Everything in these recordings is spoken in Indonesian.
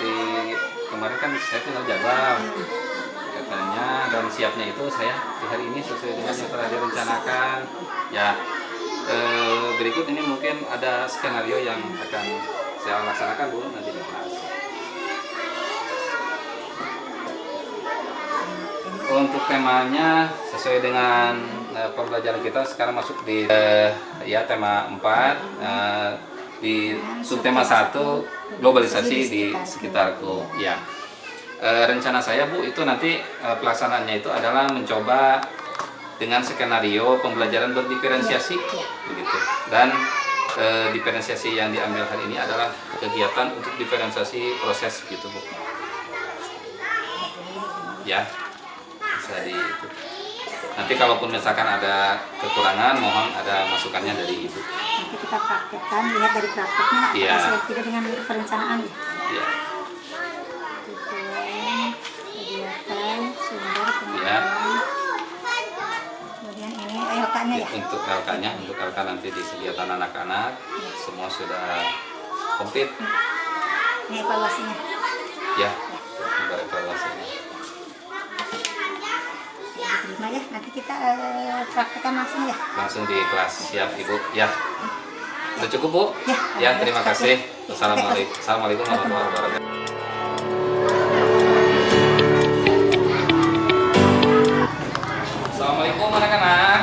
dari kemarin kan saya tinggal jadwal katanya, dan siapnya itu saya di hari ini sesuai dengan yang telah direncanakan. Ya, berikut ini mungkin ada skenario yang akan saya laksanakan Bu nanti di kelas. Untuk temanya sesuai dengan pembelajaran kita sekarang masuk di ya tema 4 di subtema 1 globalisasi di sekitarku. Ya, rencana saya Bu itu nanti pelaksanaannya itu adalah mencoba dengan skenario pembelajaran berdiferensiasi begitu, dan diferensiasi yang diambil hari ini adalah kegiatan untuk diferensiasi proses gitu Bu. Ya, bisa di itu. Nanti kalaupun misalkan ada kekurangan, mohon ada masukannya dari Ibu. Nanti kita praktekkan, lihat dari prakteknya Iya. apakah tidak dengan perencanaan. Ya. Kegiatan sumber Ya. kemudian ini LK-nya ya. Untuk LK-nya, untuk LK nanti di kegiatan anak-anak semua sudah komplit. Ini evaluasinya. Ya, untuk evaluasinya. Diterima ya, nanti kita praktekkan langsung ya. Langsung di kelas, siap Ibu. Ya. Udah cukup Bu? Ya. Ya, terima kasih. Assalamualaikum warahmatullahi wabarakatuh. Assalamualaikum anak-anak.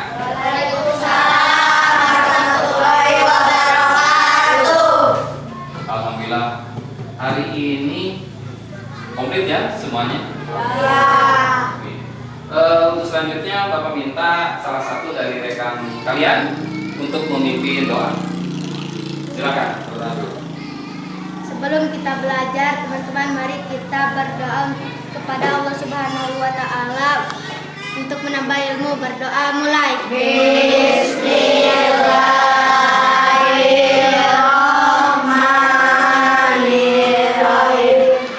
Alhamdulillah hari ini komplit ya semuanya. Untuk selanjutnya Bapak minta salah satu dari rekan kalian untuk memimpin doa. Silakan. Sebelum kita belajar, teman-teman, mari kita berdoa kepada Allah Subhanahu wa Ta'ala untuk menambah ilmu. Berdoa mulai. Bismillahirrahmanirrahim.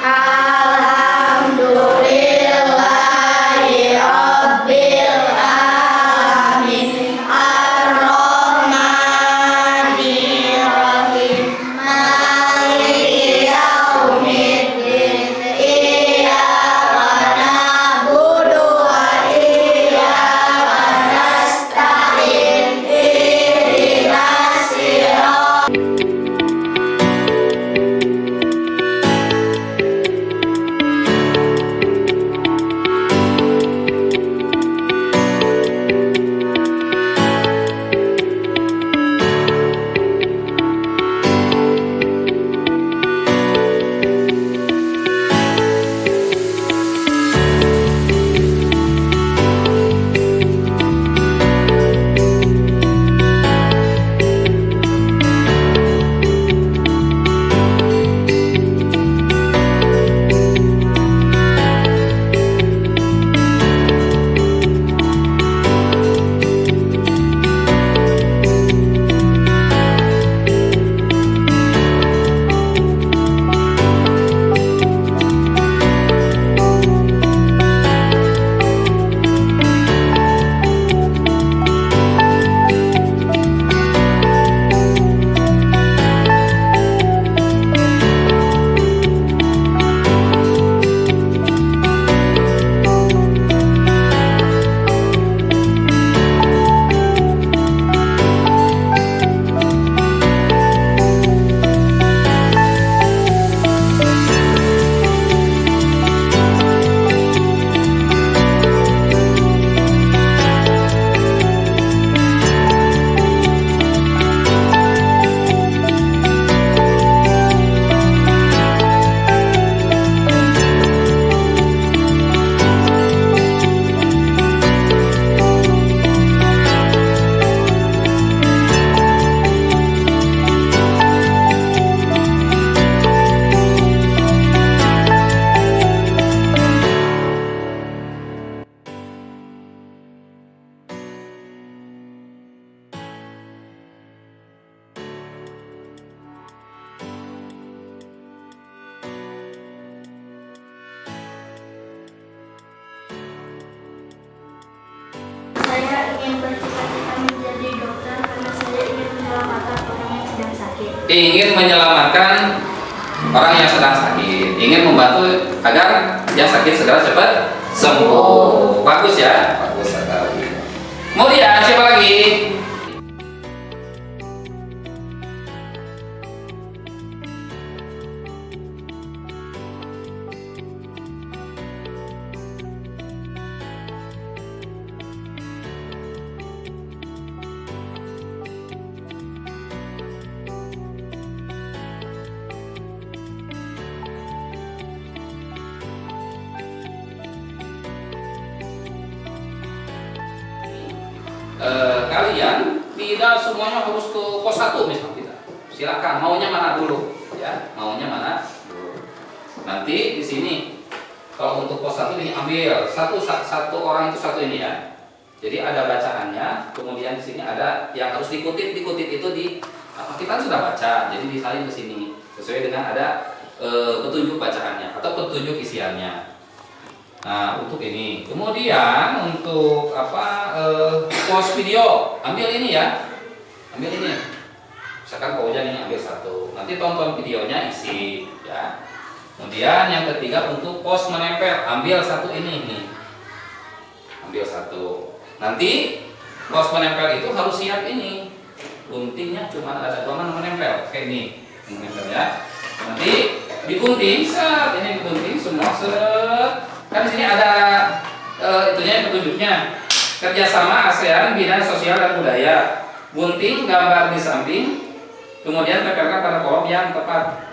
Alhamdulillahi Rabbil Alamin. Ar-Rahmanirrahim. Maliki yaumiddin. Iyyaka na'budu wa iyyaka nasta'in. Ihdinas siratal ingin menyelamatkan orang yang sedang sakit. ingin membantu agar yang sakit segera cepat sembuh. Bagus ya, bagus sekali. Kemudian siapa lagi? Kalian tidak semuanya harus ke pos 1 misalnya kita. Silakan, maunya mana dulu ya, maunya mana dulu. Nanti di sini kalau untuk pos 1 ini ambil satu orang itu satu ini ya. Jadi ada bacaannya, kemudian di sini ada yang harus dikutip itu di kita sudah baca, jadi disalin ke sini sesuai dengan ada petunjuk bacaannya atau petunjuk isiannya. Nah, untuk ini. Kemudian untuk pause video, ambil ini ya. Ambil ini. Misalkan Kak Ujan ini ambil satu. Nanti tonton videonya isi ya. Kemudian yang ketiga untuk pause menempel, ambil satu ini nih. Ambil satu. Nanti pause menempel itu harus siap ini. Guntingnya cuma ada 2 menempel kayak ini. Menempel ya. Nanti digunting, set ini digunting semua set. Kan di sini ada itunya petunjuknya. Kerjasama ASEAN Bidang Sosial dan Budaya. Gunting gambar di samping, kemudian tempelkan pada kolom yang tepat.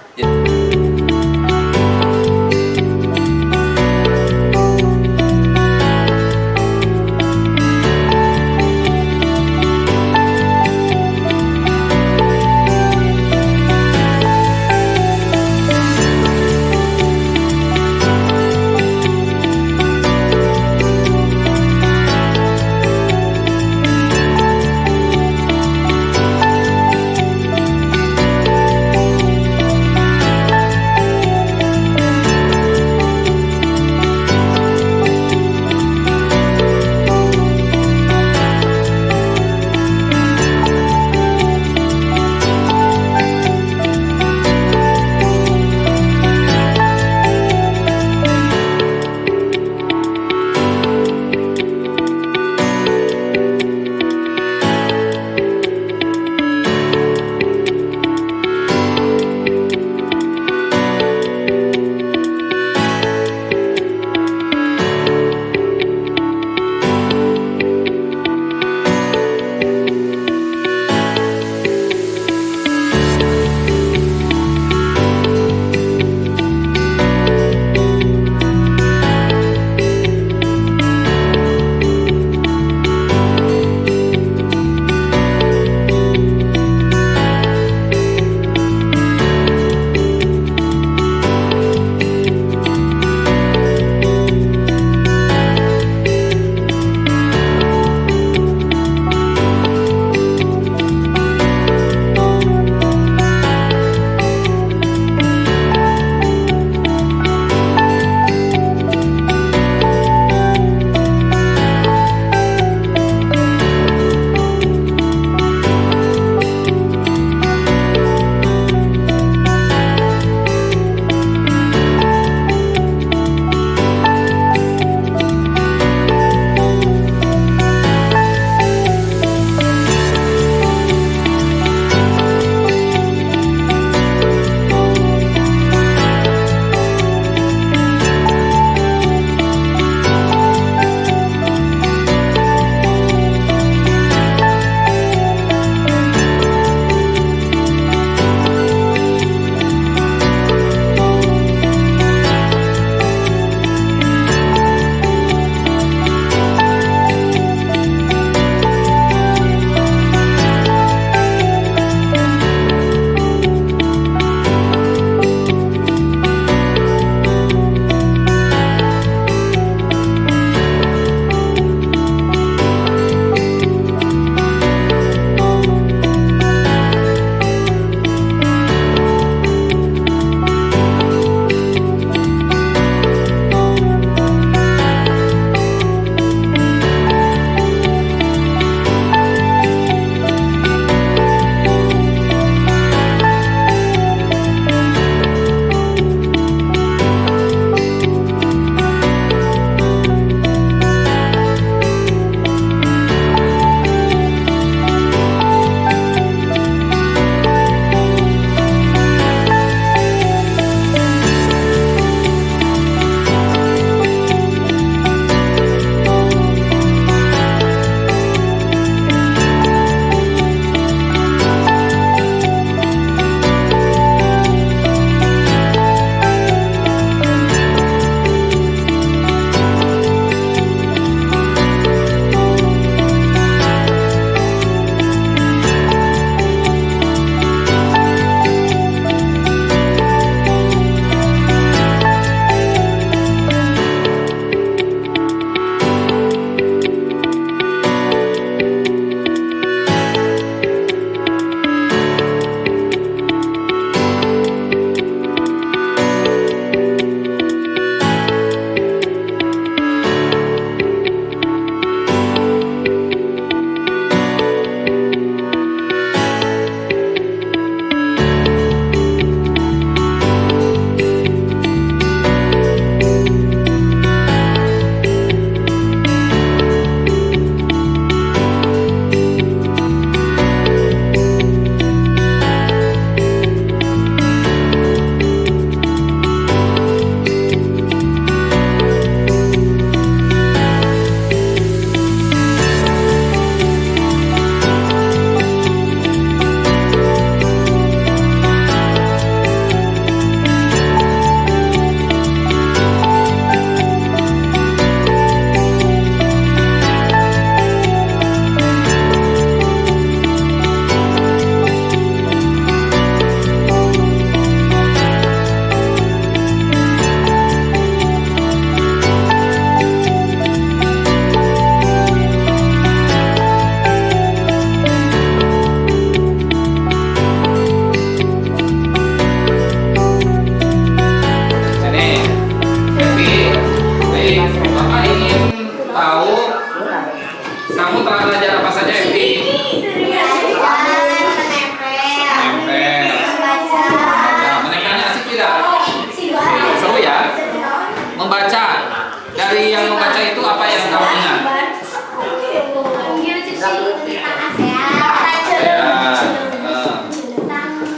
dari yang membaca itu apa yang kamu ingat?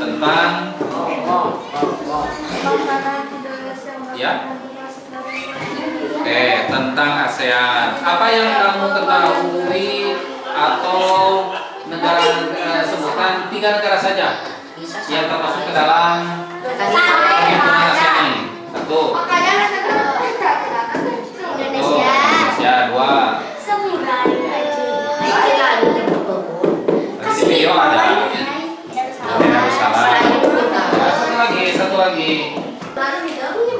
Tentang ya. Tentang ASEAN. Apa yang kamu ketahui atau negara sebutan 3 negara saja yang termasuk ke dalam perhimpunan ASEAN ini? 1. Indonesia. 2. Di video ada. Darussalam. Satu lagi. Mengetahui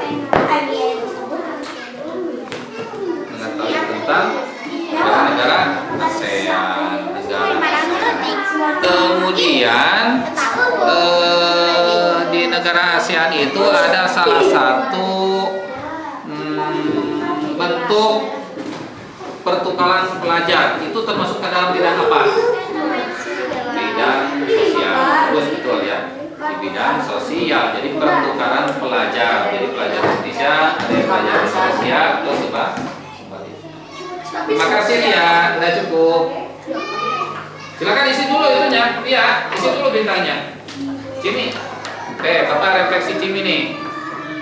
tentang negara ASEAN. Kemudian di negara ASEAN itu ada salah satu bentuk pertukaran pelajar. Itu termasuk ke dalam bidang apa? Bidang sosial. Terus betul ya. Di bidang sosial. Jadi pertukaran pelajar. Jadi pelajar Indonesia ada yang pelajar Indonesia atau sebaliknya. Terima kasih ya, udah cukup. Silakan isi dulu itunya, iya, isi dulu bintangnya. Cimi, Papa refleksi Cimi nih.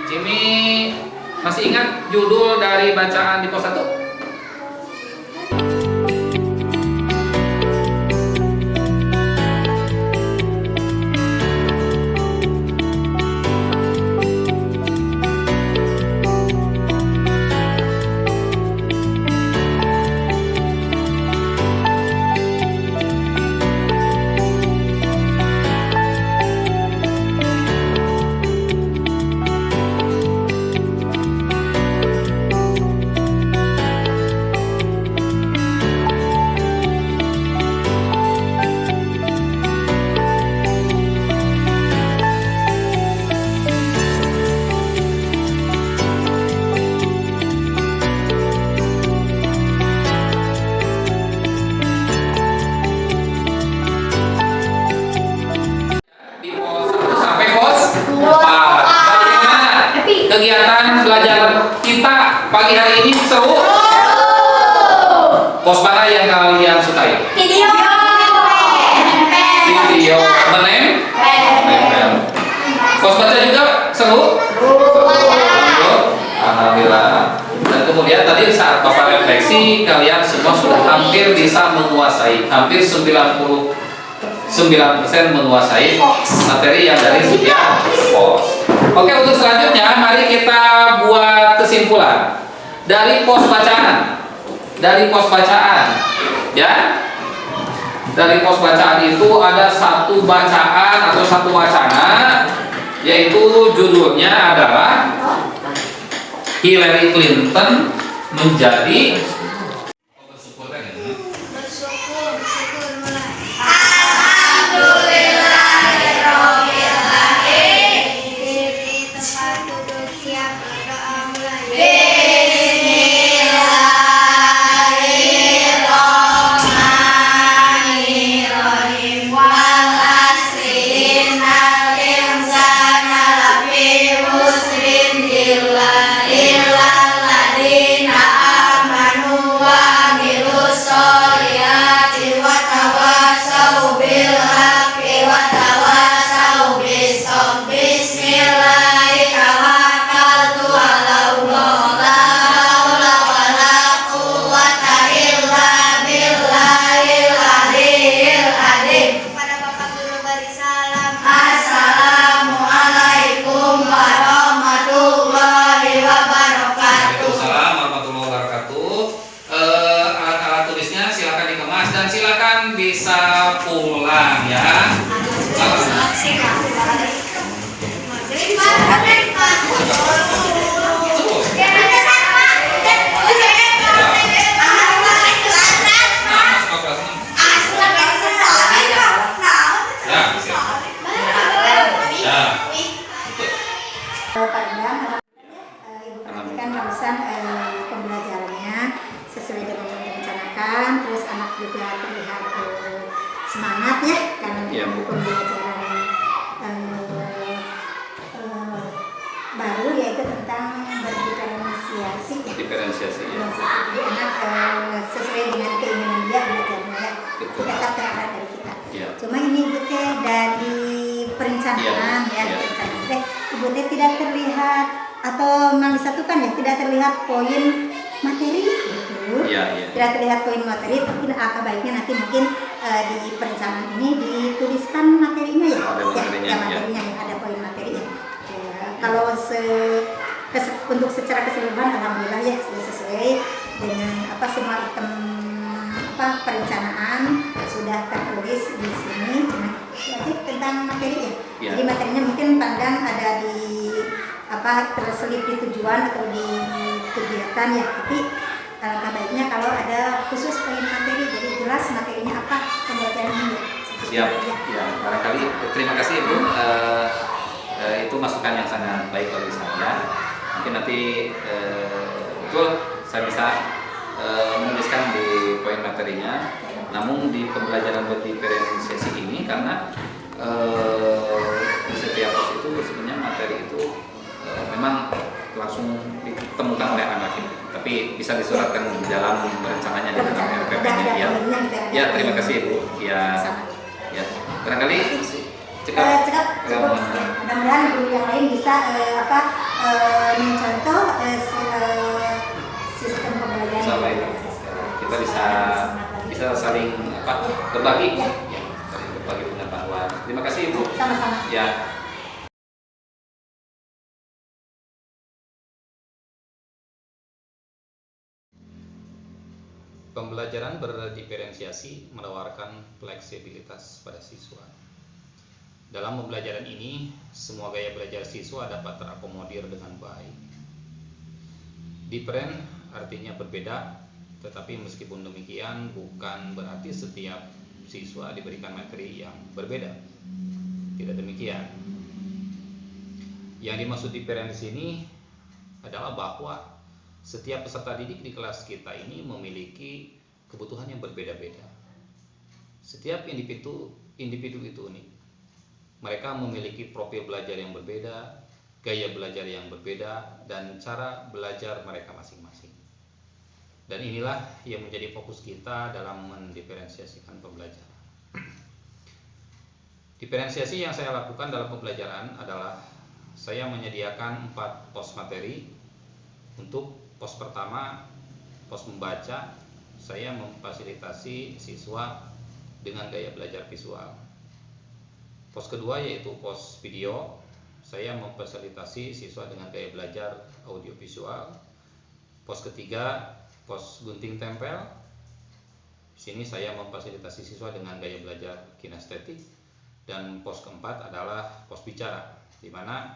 Cimi masih ingat judul dari bacaan di pos 1? Kegiatan belajar kita pagi hari ini seru. Pos mana yang kalian sukai? Video. Video menempel. Pos baca juga seru? Alhamdulillah. Dan kemudian tadi saat Bapak refleksi, kalian semua sudah hampir bisa menguasai, hampir 99% menguasai materi yang dari setiap pos. Oke, untuk selanjutnya mari kita buat kesimpulan dari pos bacaan. Dari pos bacaan, ya. Dari pos bacaan itu ada satu bacaan atau satu wacana, yaitu judulnya adalah Hillary Clinton menjadi bisa pulang ya. Perhatikan barusan pembelajarannya sesuai dengan yang direncanakan, terus anak juga terlihat semangat ya karena pembelajaran baru yaitu tentang berdifferensiasi. diferensiasi ya. Jadi anak sesuai dengan keinginan dia belajarnya ya. Betul. Kita terarah dari kita. Ya. Cuma ini Ibu Teh dari perencanaan Iya, iya. perencanaan teh Ibu Teh tidak terlihat atau memang disatukan ya, tidak terlihat poin materi gitu. Iya, iya. Tidak terlihat poin materi, tapi alangkah baiknya nanti mungkin di perencanaan ini dituliskan materinya ya. Ada materinya, ya materinya ya, ada poin materi ya. Kalau untuk secara keseluruhan alhamdulillah ya sudah sesuai dengan semua item perencanaan sudah tertulis di sini. Cuma jadi tentang materi ya. Ya. Jadi materinya mungkin pandang ada di terselip di tujuan atau di kegiatan ya. Tapi alangkah baiknya kalau ada khusus poin materi, jadi jelas materinya apa pembelajaran ini. Siap. Ya, barangkali terima kasih Ibu. Itu masukan yang sangat baik bagi saya. Mungkin nanti betul saya bisa menuliskan di poin materinya. Namun di pembelajaran berdiferensiasi ini karena di setiap pos itu sebenarnya materi itu memang langsung ditemukan oleh anak ini. Tapi bisa disuratkan di dalam rencananya di dalam RPP-nya ya. Ya, terima kasih Ibu. Ya. Ya. Barangkali Cukup. Mudah-mudahan guru yang lain bisa mencontoh sistem pembelajaran. sampai kita bisa saling berbagi ya, saling berbagi pengetahuan. Terima kasih Ibu. Sama-sama. Ya. Pembelajaran berdiferensiasi menawarkan fleksibilitas pada siswa. Dalam pembelajaran ini, semua gaya belajar siswa dapat terakomodir dengan baik. Diferen artinya berbeda, tetapi meskipun demikian bukan berarti setiap siswa diberikan materi yang berbeda. Tidak demikian. Yang dimaksud diferen di sini adalah bahwa setiap peserta didik di kelas kita ini memiliki kebutuhan yang berbeda-beda. Setiap individu itu unik. Mereka memiliki profil belajar yang berbeda, gaya belajar yang berbeda, dan cara belajar mereka masing-masing. Dan inilah yang menjadi fokus kita dalam mendiferensiasikan pembelajaran. Diferensiasi yang saya lakukan dalam pembelajaran adalah saya menyediakan 4 pos materi. Untuk pos pertama, pos membaca, saya memfasilitasi siswa dengan gaya belajar visual. Pos kedua yaitu pos video, saya memfasilitasi siswa dengan gaya belajar audiovisual. Pos ketiga, pos gunting tempel. Di sini saya memfasilitasi siswa dengan gaya belajar kinestetik. Dan pos keempat adalah pos bicara, di mana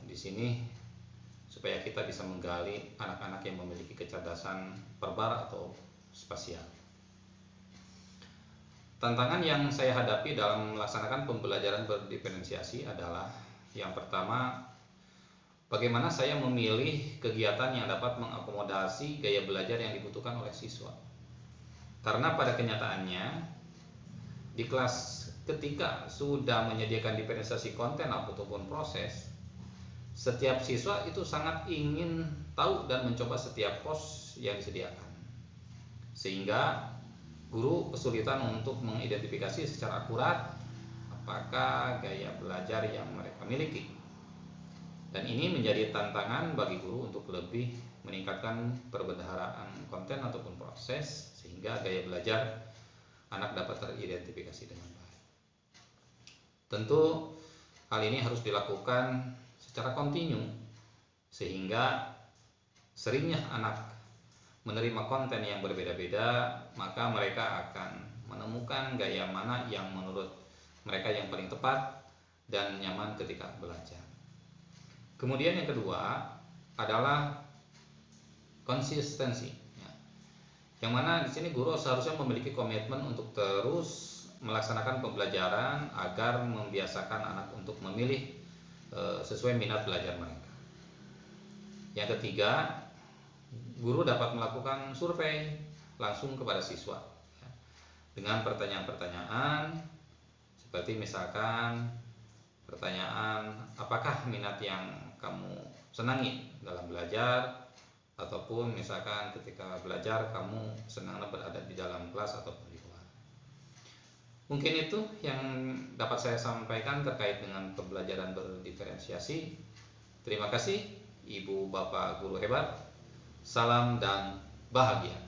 di sini supaya kita bisa menggali anak-anak yang memiliki kecerdasan verbal atau spasial. Tantangan yang saya hadapi dalam melaksanakan pembelajaran berdiferensiasi adalah yang pertama, bagaimana saya memilih kegiatan yang dapat mengakomodasi gaya belajar yang dibutuhkan oleh siswa. Karena pada kenyataannya di kelas ketika sudah menyediakan diferensiasi konten ataupun proses, setiap siswa itu sangat ingin tahu dan mencoba setiap pos yang disediakan, sehingga guru kesulitan untuk mengidentifikasi secara akurat apakah gaya belajar yang mereka miliki. Dan ini menjadi tantangan bagi guru untuk lebih meningkatkan perbendaharaan konten ataupun proses sehingga gaya belajar anak dapat teridentifikasi dengan baik. Tentu hal ini harus dilakukan secara kontinu sehingga seringnya anak menerima konten yang berbeda-beda, maka mereka akan menemukan gaya mana yang menurut mereka yang paling tepat dan nyaman ketika belajar. Kemudian yang kedua adalah konsistensi, yang mana di sini guru seharusnya memiliki komitmen untuk terus melaksanakan pembelajaran agar membiasakan anak untuk memilih sesuai minat belajar mereka. Yang ketiga, guru dapat melakukan survei langsung kepada siswa dengan pertanyaan-pertanyaan seperti misalkan pertanyaan apakah minat yang kamu senangi dalam belajar, ataupun misalkan ketika belajar kamu senang berada di dalam kelas ataupun di luar. Mungkin itu yang dapat saya sampaikan terkait dengan pembelajaran berdiferensiasi. Terima kasih Ibu Bapak guru hebat. Salam dan bahagia.